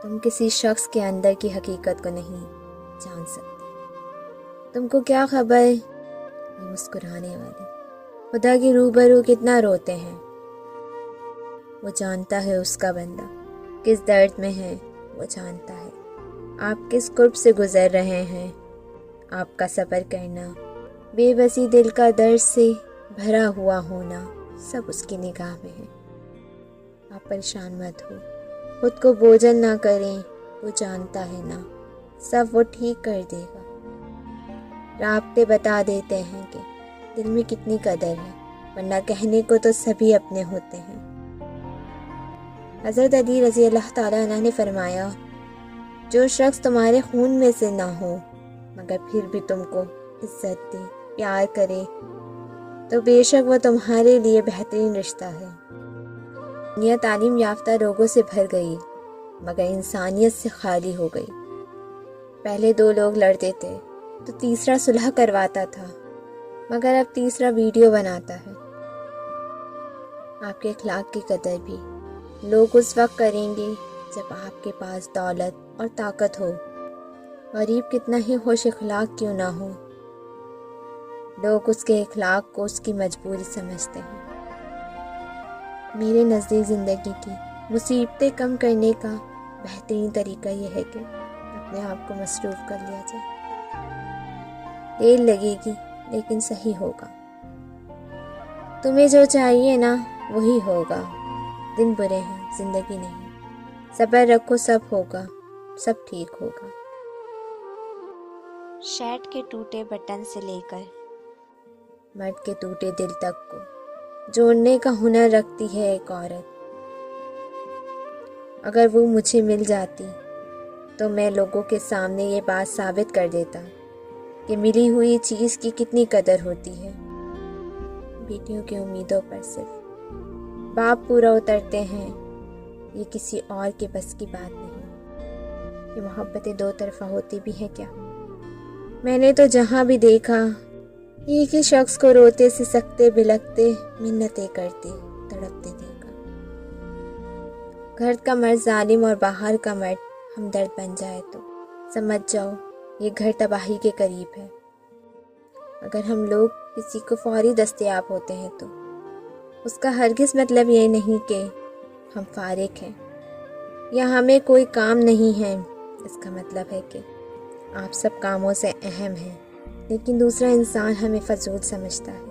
تم کسی شخص کے اندر کی حقیقت کو نہیں جان سکتے۔ تم کو کیا خبر یہ مسکرانے والے خدا کی روبرو کتنا روتے ہیں۔ وہ جانتا ہے اس کا بندہ کس درد میں ہے، وہ جانتا ہے آپ کس قرب سے گزر رہے ہیں۔ آپ کا صبر کرنا، بے بسی دل کا درد سے بھرا ہوا ہونا، سب اس کی نگاہ میں ہے۔ آپ پریشان مت ہو، خود کو بوجھل نہ کریں، وہ جانتا ہے نا، سب وہ ٹھیک کر دے گا۔ رابطے بتا دیتے ہیں کہ دل میں کتنی قدر ہے، ورنہ کہنے کو تو سبھی اپنے ہوتے ہیں۔ حضرت علی رضی اللہ تعالیٰ عنہ نے فرمایا، جو شخص تمہارے خون میں سے نہ ہو مگر پھر بھی تم کو عزت دے، پیار کرے، تو بے شک وہ تمہارے لیے بہترین رشتہ ہے۔ دنیا تعلیم یافتہ لوگوں سے بھر گئی مگر انسانیت سے خالی ہو گئی۔ پہلے 2 لوگ لڑتے تھے تو تیسرا صلح کرواتا تھا، مگر اب تیسرا ویڈیو بناتا ہے۔ آپ کے اخلاق کی قدر بھی لوگ اس وقت کریں گے جب آپ کے پاس دولت اور طاقت ہو۔ غریب کتنا ہی خوش اخلاق کیوں نہ ہو، لوگ اس کے اخلاق کو اس کی مجبوری سمجھتے ہیں۔ میرے نزدیک زندگی کی مصیبتیں کم کرنے کا بہترین طریقہ یہ ہے کہ اپنے آپ کو مصروف کر لیا جائے۔ دیر لگے گی لیکن صحیح ہوگا۔ تمہیں جو چاہیے نا وہی ہوگا۔ دن برے ہیں، زندگی نہیں۔ صبر رکھو، سب ہوگا، سب ٹھیک ہوگا۔ شرٹ کے ٹوٹے بٹن سے لے کر مرد کے ٹوٹے دل تک کو جوڑنے کا ہنر رکھتی ہے ایک عورت۔ اگر وہ مجھے مل جاتی تو میں لوگوں کے سامنے یہ بات ثابت کر دیتا کہ ملی ہوئی چیز کی کتنی قدر ہوتی ہے۔ بیٹیوں کی امیدوں پر صرف باپ پورا اترتے ہیں، یہ کسی اور کے بس کی بات نہیں۔ یہ محبتیں 2 طرفہ ہوتی بھی ہیں کیا؟ میں نے تو جہاں بھی دیکھا ایک ہی شخص کو روتے سے سکتے بلکتے منتیں کرتے تڑپتے دیکھا۔ گھر کا مرد ظالم اور باہر کا مرد ہمدرد بن جائے تو سمجھ جاؤ یہ گھر تباہی کے قریب ہے۔ اگر ہم لوگ کسی کو فوری دستیاب ہوتے ہیں تو اس کا ہرگز مطلب یہ نہیں کہ ہم فارغ ہیں یا ہمیں کوئی کام نہیں ہے۔ اس کا مطلب ہے کہ آپ سب کاموں سے اہم ہیں، لیکن دوسرا انسان ہمیں فضول سمجھتا ہے۔